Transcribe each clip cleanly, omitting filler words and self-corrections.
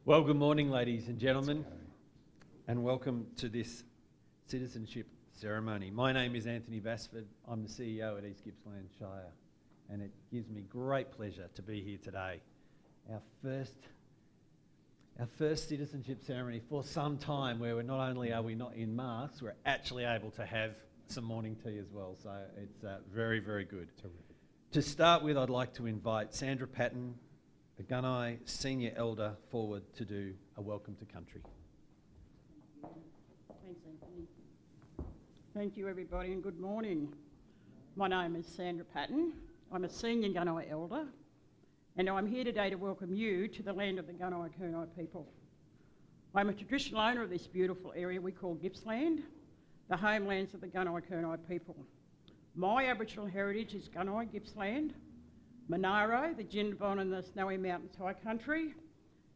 Well, good morning, ladies and gentlemen, and welcome to this Citizenship Ceremony. My name is Anthony Basford. I'm the CEO at East Gippsland Shire, and it gives me great pleasure to be here today. Our first Citizenship Ceremony for some time, where not only are we not in masks, we're actually able to have some morning tea as well. So it's very, very good. Terrific. To start with, I'd like to invite Sandra Patton, the Gunai Senior Elder, forward to do a welcome to country. Thanks, Anthony. Thank you, everybody, and good morning. My name is Sandra Patton. I'm a Senior Gunai Elder, and I'm here today to welcome you to the land of the Gunai people. I'm a traditional owner of this beautiful area we call Gippsland, the homelands of the Gunai people. My Aboriginal heritage is Gunai, Gippsland, Monaro, the Jinbon and the Snowy Mountains High Country,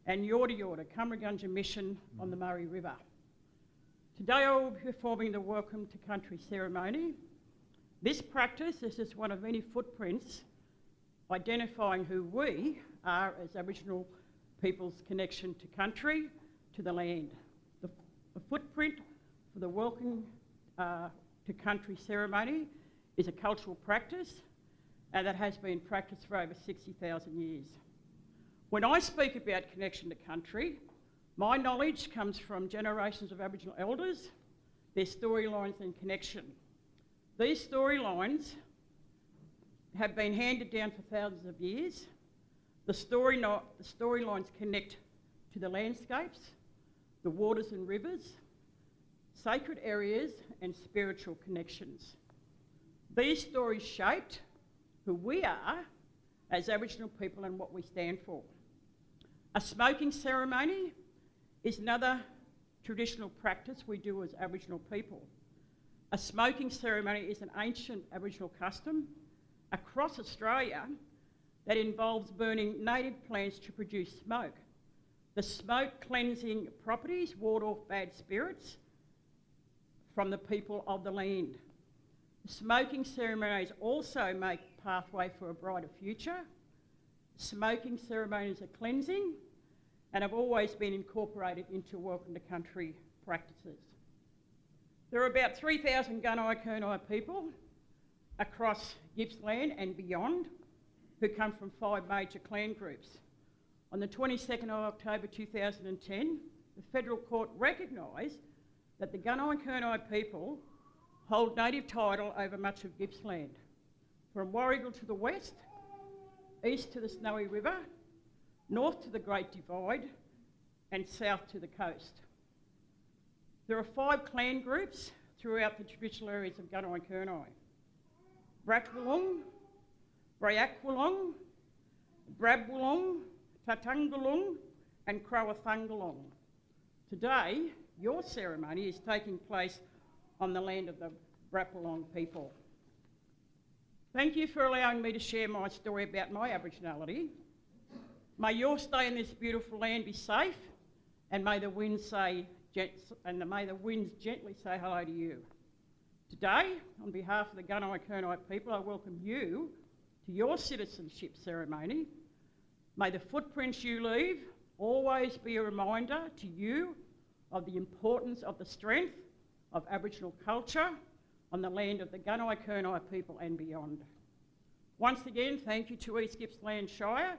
and Yorta Yorta, Cumragunja Mission on the Murray River. Today I will be performing the Welcome to Country ceremony. This practice is just one of many footprints identifying who we are as Aboriginal people's connection to country, to the land. The footprint for the Welcome to Country ceremony is a cultural practice and that has been practiced for over 60,000 years. When I speak about connection to country, my knowledge comes from generations of Aboriginal elders, their storylines and connection. These storylines have been handed down for thousands of years. The storylines connect to the landscapes, the waters and rivers, sacred areas and spiritual connections. These stories shaped who we are as Aboriginal people and what we stand for. A smoking ceremony is another traditional practice we do as Aboriginal people. A smoking ceremony is an ancient Aboriginal custom across Australia that involves burning native plants to produce smoke. The smoke cleansing properties ward off bad spirits from the people of the land. Smoking ceremonies also make pathway for a brighter future. Smoking ceremonies are cleansing and have always been incorporated into Welcome to Country practices. There are about 3,000 Gunai people across Gippsland and beyond who come from 5 major clan groups. On the 22nd of October 2010, the Federal Court recognised that the Gunai people hold native title over much of Gippsland, from Warrigal to the west, east to the Snowy River, north to the Great Divide, and south to the coast. There are 5 clan groups throughout the traditional areas of Gunai. Brakwulong, Brayakwulong, Brabwulong, Tatangalung, and Crowathungalong. Today, your ceremony is taking place on the land of the Brakwulong people. Thank you for allowing me to share my story about my Aboriginality. May your stay in this beautiful land be safe, and may the winds gently say hello to you. Today, on behalf of the Gunai people, I welcome you to your citizenship ceremony. May the footprints you leave always be a reminder to you of the importance of the strength of Aboriginal culture on the land of the Gunai people and beyond. Once again, thank you to East Gippsland Shire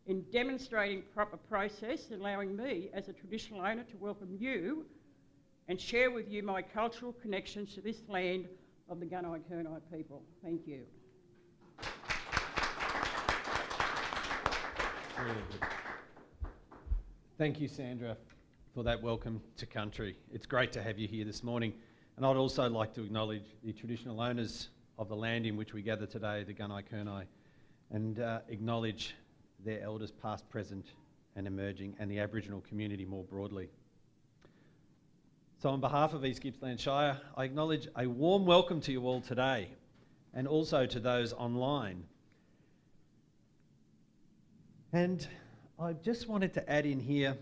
in demonstrating proper process and allowing me as a traditional owner to welcome you and share with you my cultural connections to this land of the Gunai people. Thank you. Really good. Thank you, Sandra, for that welcome to country. It's great to have you here this morning. And I'd also like to acknowledge the traditional owners of the land in which we gather today, the Gunai, and acknowledge their elders past, present and emerging, and the Aboriginal community more broadly. So on behalf of East Gippsland Shire, I acknowledge a warm welcome to you all today, and also to those online. And I just wanted to add in here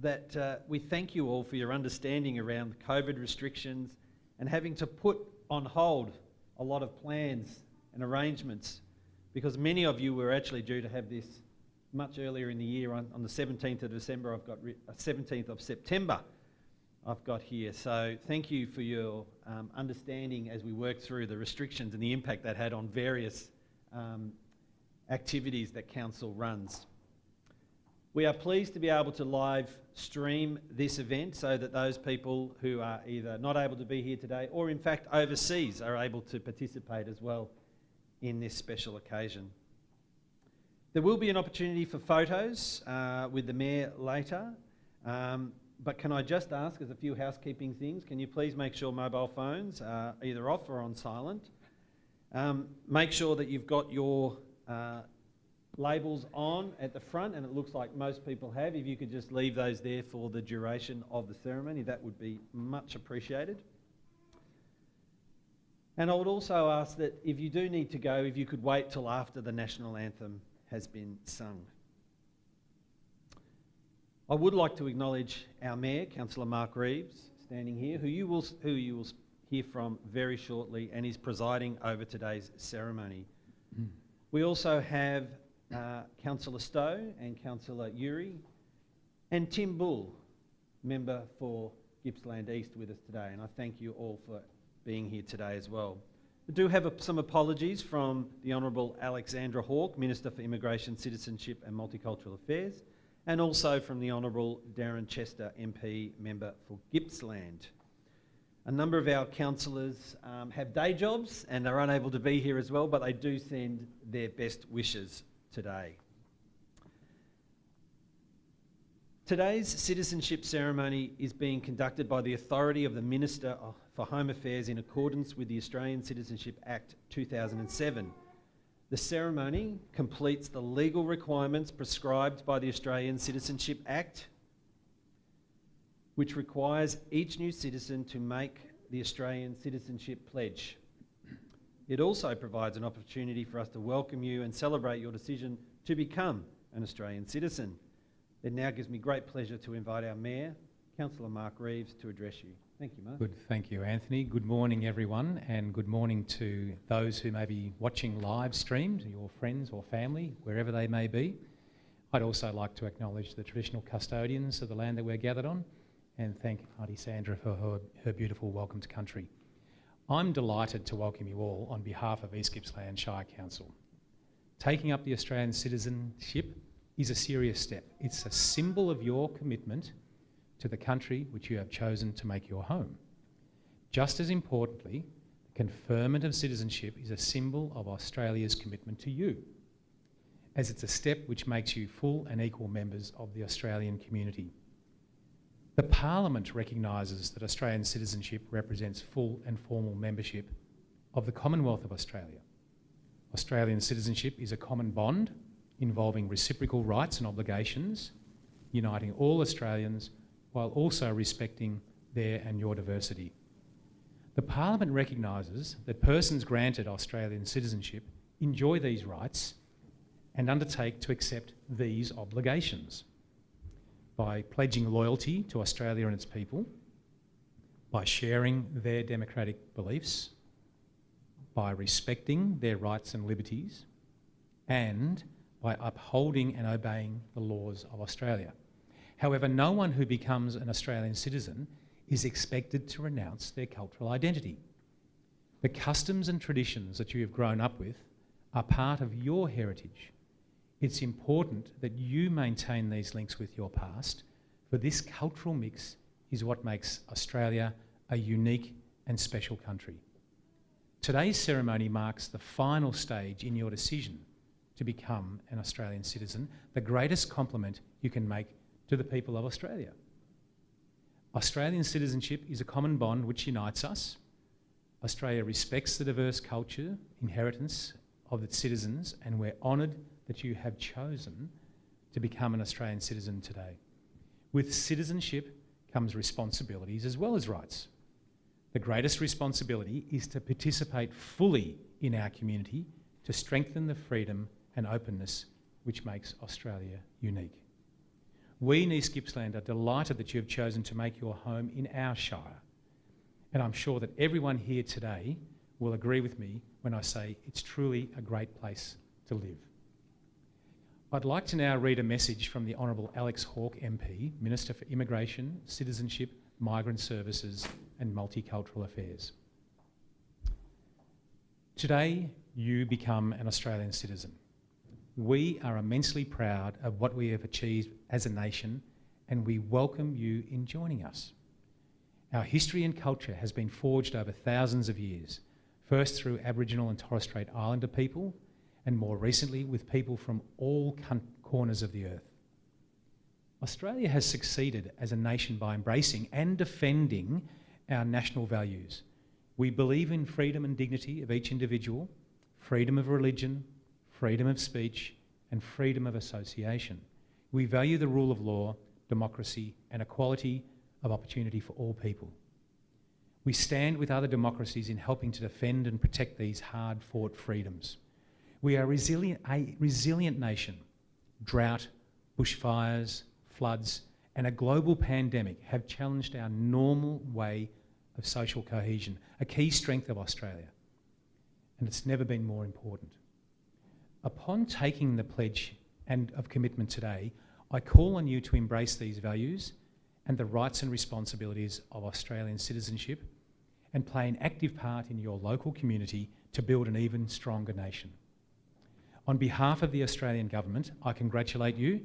that we thank you all for your understanding around the COVID restrictions and having to put on hold a lot of plans and arrangements, because many of you were actually due to have this much earlier in the year on the 17th of December. 17th of September I've got here. So thank you for your understanding as we work through the restrictions and the impact that had on various activities that Council runs. We are pleased to be able to live stream this event so that those people who are either not able to be here today or in fact overseas are able to participate as well in this special occasion. There will be an opportunity for photos with the Mayor later, but can I just ask, as a few housekeeping things, can you please make sure mobile phones are either off or on silent? Make sure that you've got your labels on at the front, and it looks like most people have. If you could just leave those there for the duration of the ceremony, that would be much appreciated. And I would also ask that if you do need to go, if you could wait till after the national anthem has been sung. I would like to acknowledge our Mayor, Councillor Mark Reeves, standing here, who you will hear from very shortly, and is presiding over today's ceremony. We also have Councillor Stowe and Councillor Uri, and Tim Bull, member for Gippsland East, with us today, and I thank you all for being here today as well. We do have some apologies from the Honourable Alexandra Hawke, Minister for Immigration, Citizenship and Multicultural Affairs, and also from the Honourable Darren Chester, MP, member for Gippsland. A number of our councillors have day jobs and are unable to be here as well, but they do send their best wishes today. Today's citizenship ceremony is being conducted by the authority of the Minister for Home Affairs in accordance with the Australian Citizenship Act 2007. The ceremony completes the legal requirements prescribed by the Australian Citizenship Act, which requires each new citizen to make the Australian Citizenship Pledge. It also provides an opportunity for us to welcome you and celebrate your decision to become an Australian citizen. It now gives me great pleasure to invite our Mayor, Councillor Mark Reeves, to address you. Thank you, Mark. Good, thank you, Anthony. Good morning, everyone, and good morning to those who may be watching live streamed, your friends or family, wherever they may be. I'd also like to acknowledge the traditional custodians of the land that we're gathered on, and thank Auntie Sandra for her beautiful welcome to country. I'm delighted to welcome you all on behalf of East Gippsland Shire Council. Taking up the Australian citizenship is a serious step. It's a symbol of your commitment to the country which you have chosen to make your home. Just as importantly, the conferment of citizenship is a symbol of Australia's commitment to you, as it's a step which makes you full and equal members of the Australian community. The Parliament recognises that Australian citizenship represents full and formal membership of the Commonwealth of Australia. Australian citizenship is a common bond involving reciprocal rights and obligations, uniting all Australians while also respecting their and your diversity. The Parliament recognises that persons granted Australian citizenship enjoy these rights and undertake to accept these obligations by pledging loyalty to Australia and its people, by sharing their democratic beliefs, by respecting their rights and liberties, and by upholding and obeying the laws of Australia. However, no one who becomes an Australian citizen is expected to renounce their cultural identity. The customs and traditions that you have grown up with are part of your heritage. It's important that you maintain these links with your past, for this cultural mix is what makes Australia a unique and special country. Today's ceremony marks the final stage in your decision to become an Australian citizen, the greatest compliment you can make to the people of Australia. Australian citizenship is a common bond which unites us. Australia respects the diverse culture, inheritance of its citizens, and we're honoured that you have chosen to become an Australian citizen today. With citizenship comes responsibilities as well as rights. The greatest responsibility is to participate fully in our community to strengthen the freedom and openness which makes Australia unique. We in East Gippsland are delighted that you have chosen to make your home in our shire. And I'm sure that everyone here today will agree with me when I say it's truly a great place to live. I'd like to now read a message from the Honourable Alex Hawke MP, Minister for Immigration, Citizenship, Migrant Services and Multicultural Affairs. Today, you become an Australian citizen. We are immensely proud of what we have achieved as a nation, and we welcome you in joining us. Our history and culture has been forged over thousands of years, first through Aboriginal and Torres Strait Islander people, and more recently with people from all corners of the earth. Australia has succeeded as a nation by embracing and defending our national values. We believe in freedom and dignity of each individual, freedom of religion, freedom of speech, and freedom of association. We value the rule of law, democracy, and equality of opportunity for all people. We stand with other democracies in helping to defend and protect these hard-fought freedoms. We are a resilient nation. Drought, bushfires, floods, and a global pandemic have challenged our normal way of social cohesion, a key strength of Australia. And it's never been more important. Upon taking the pledge of commitment today, I call on you to embrace these values and the rights and responsibilities of Australian citizenship and play an active part in your local community to build an even stronger nation. On behalf of the Australian Government, I congratulate you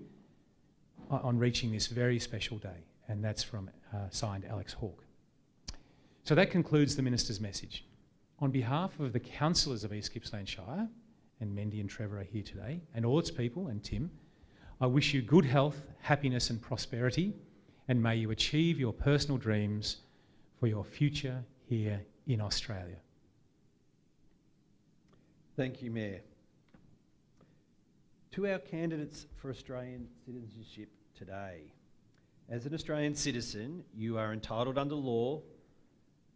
on reaching this very special day, and that's from signed Alex Hawke. So that concludes the Minister's message. On behalf of the councillors of East Gippsland Shire, and Mendy and Trevor are here today, and all its people, and Tim, I wish you good health, happiness and prosperity, and may you achieve your personal dreams for your future here in Australia. Thank you, Mayor. To our candidates for Australian citizenship today. As an Australian citizen, you are entitled under law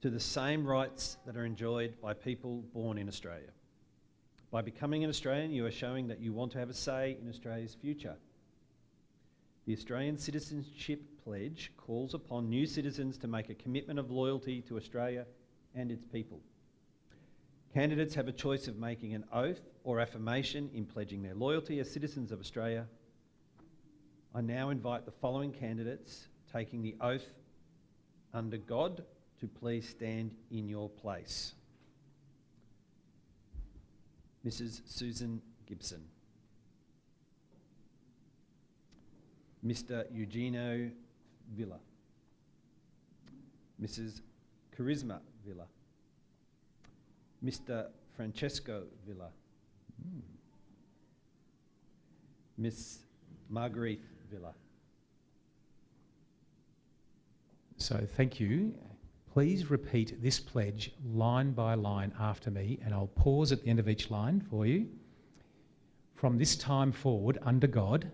to the same rights that are enjoyed by people born in Australia. By becoming an Australian, you are showing that you want to have a say in Australia's future. The Australian Citizenship Pledge calls upon new citizens to make a commitment of loyalty to Australia and its people. Candidates have a choice of making an oath or affirmation in pledging their loyalty as citizens of Australia. I now invite the following candidates taking the oath under God to please stand in your place. Mrs. Susan Gibson. Mr. Eugenio Villa. Mrs. Charisma Villa. Mr. Francesco Villa. Miss Marguerite Villa. So thank you. Please repeat this pledge line by line after me, and I'll pause at the end of each line for you. From this time forward, under God,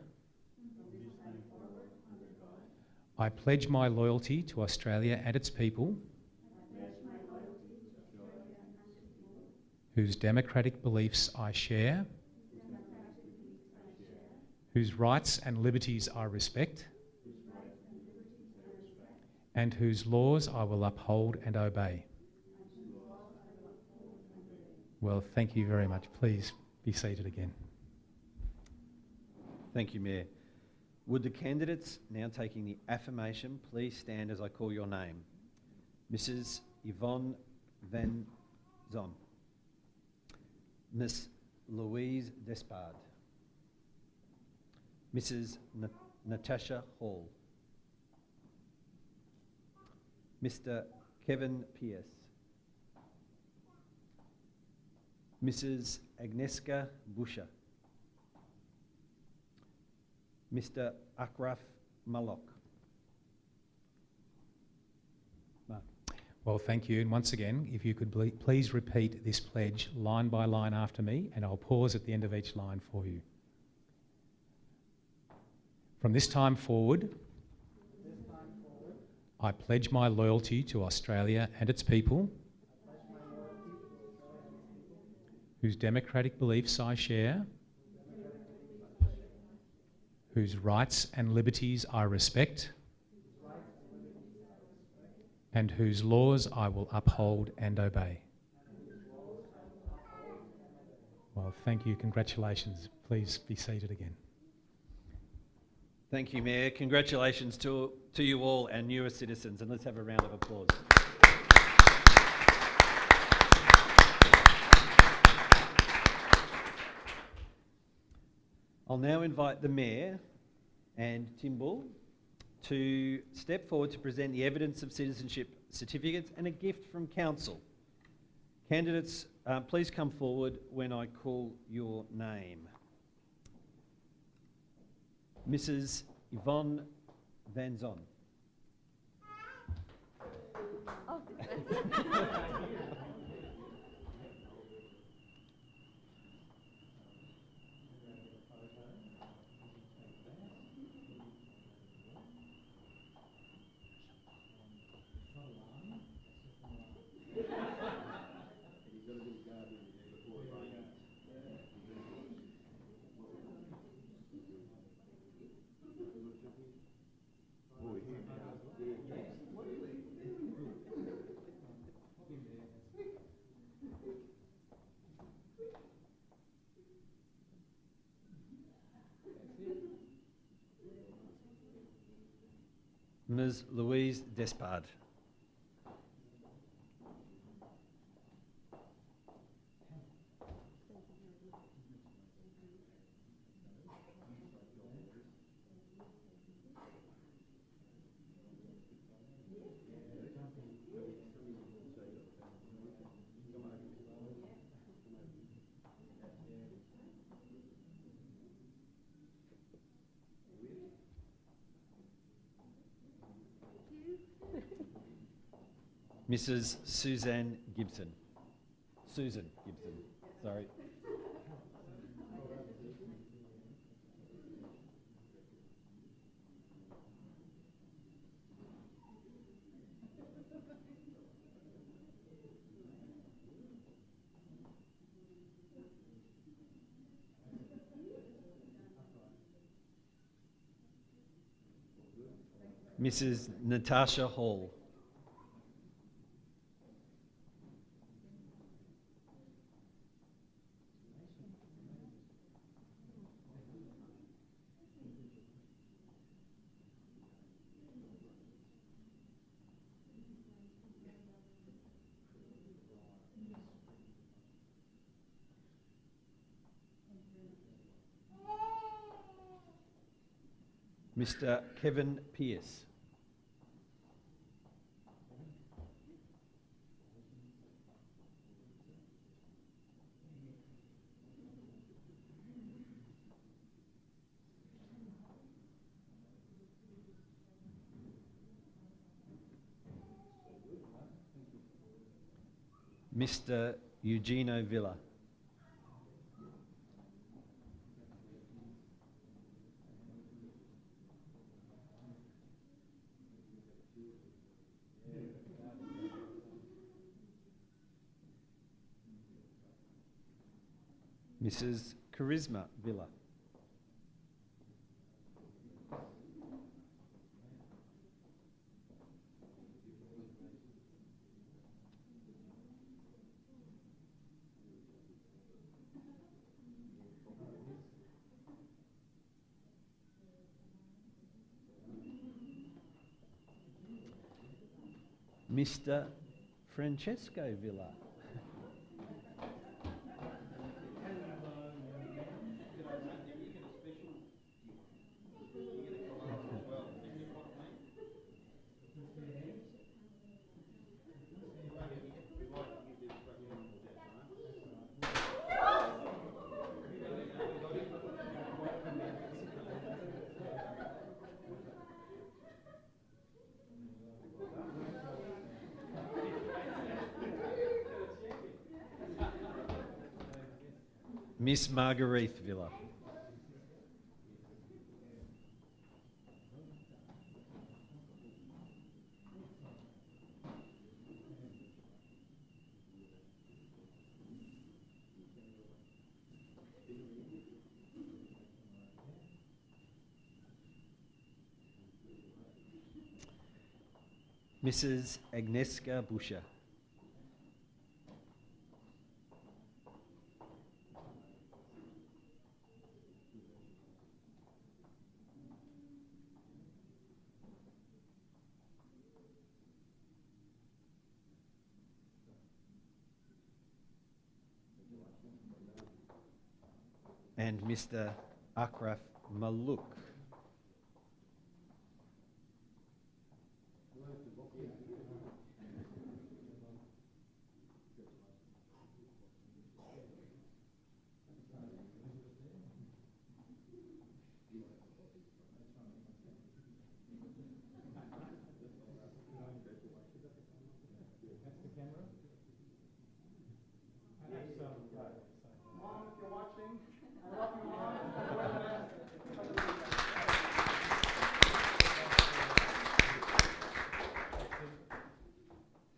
I pledge my loyalty to Australia and its people, whose democratic beliefs I share, whose rights and liberties I respect, and whose laws I will uphold and obey. Well, thank you very much. Please be seated again. Thank you, Mayor. Would the candidates now taking the affirmation please stand as I call your name? Mrs. Yvonne Van Zon. Miss Louise Despard. Mrs. Natasha Hall. Mr. Kevin Pierce. Mrs. Agnieszka Buscher. Mr. Akraf Malok. Mark. Well, thank you. And once again, if you could please repeat this pledge line by line after me, and I'll pause at the end of each line for you. From this time forward, I pledge my loyalty to Australia and its people, whose democratic beliefs I share, whose rights and liberties I respect, and whose laws I will uphold and obey. Well, thank you. Congratulations. Please be seated again. Thank you, Mayor. Congratulations to you all, our newest citizens, and let's have a round of applause. I'll now invite the Mayor and Tim Bull to step forward to present the evidence of citizenship certificates and a gift from Council. Candidates, please come forward when I call your name. Mrs. Yvonne Van Zon. Ms. Louise Despard. Mrs. Suzanne Gibson. Susan Gibson, sorry. Mrs. Natasha Hall. Mr. Kevin Pearce. Mr. Eugenio Villa. Mrs. Charisma Villa. Mr. Francesco Villa. Miss Marguerite Villa. Mrs. Agnieszka Buscher. and Mr. Akraf Maluk.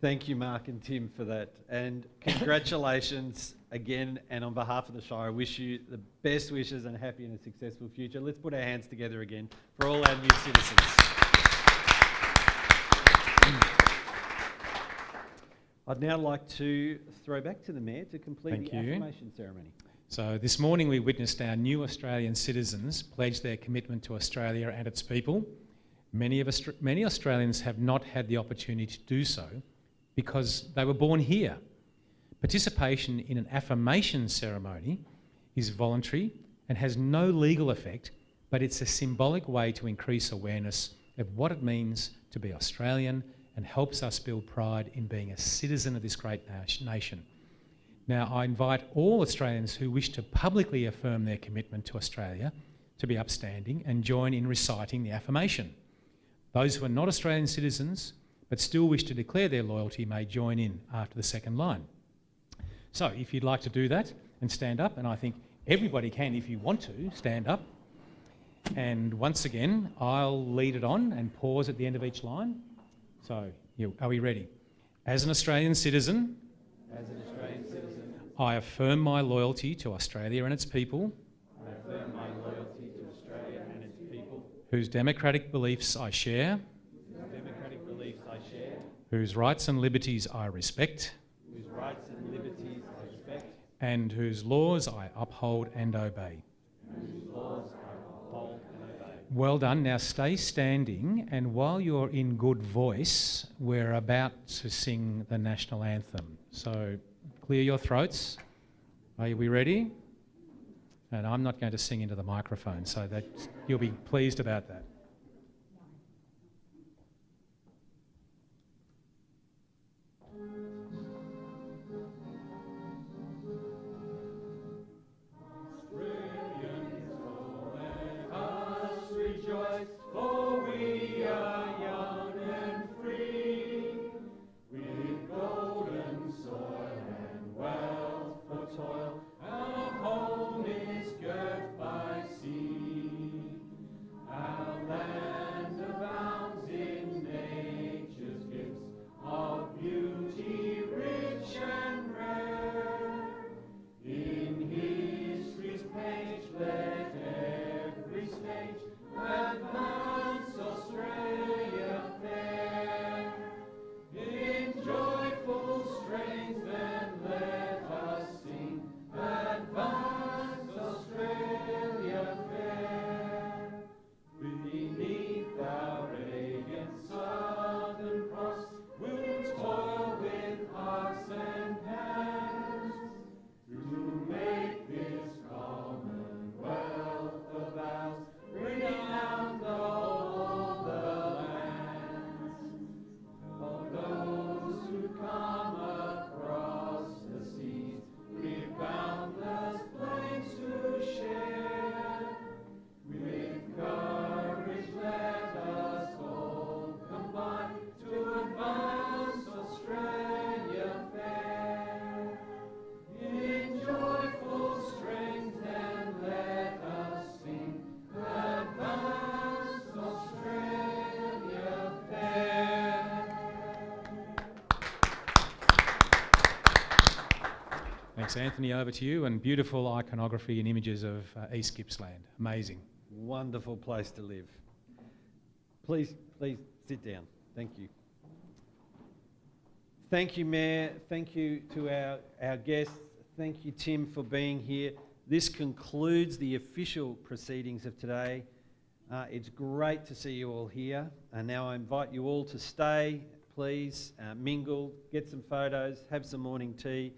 Thank you, Mark and Tim, for that. And congratulations again. And on behalf of the Shire, I wish you the best wishes and a happy and a successful future. Let's put our hands together again for all our new citizens. I'd now like to throw back to the Mayor to complete the affirmation ceremony. So this morning we witnessed our new Australian citizens pledge their commitment to Australia and its people. Many Australians have not had the opportunity to do so because they were born here. Participation in an affirmation ceremony is voluntary and has no legal effect, but it's a symbolic way to increase awareness of what it means to be Australian and helps us build pride in being a citizen of this great nation. Now, I invite all Australians who wish to publicly affirm their commitment to Australia to be upstanding and join in reciting the affirmation. Those who are not Australian citizens but still wish to declare their loyalty may join in after the second line. So if you'd like to do that and stand up, and I think everybody can if you want to, stand up. And once again, I'll lead it on and pause at the end of each line. So, are we ready? As an Australian citizen, I affirm my loyalty to Australia and its people, whose democratic beliefs I share, whose rights and liberties I respect, and whose laws I uphold and obey. Well done. Now stay standing, and while you're in good voice, we're about to sing the national anthem. So clear your throats. Are we ready? And I'm not going to sing into the microphone, so that you'll be pleased about that. Thanks, Anthony. Over to you. And beautiful iconography and images of East Gippsland. Amazing. Wonderful place to live. Please sit down. Thank you. Thank you, Mayor. Thank you to our guests. Thank you, Tim, for being here. This concludes the official proceedings of today. It's great to see you all here. And now I invite you all to stay, please, mingle, get some photos, have some morning tea.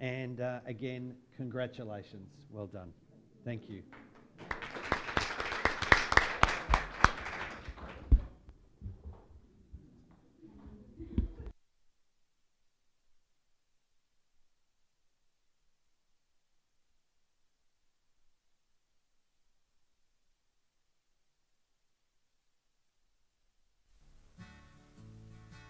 And again, congratulations. Well done. Thank you.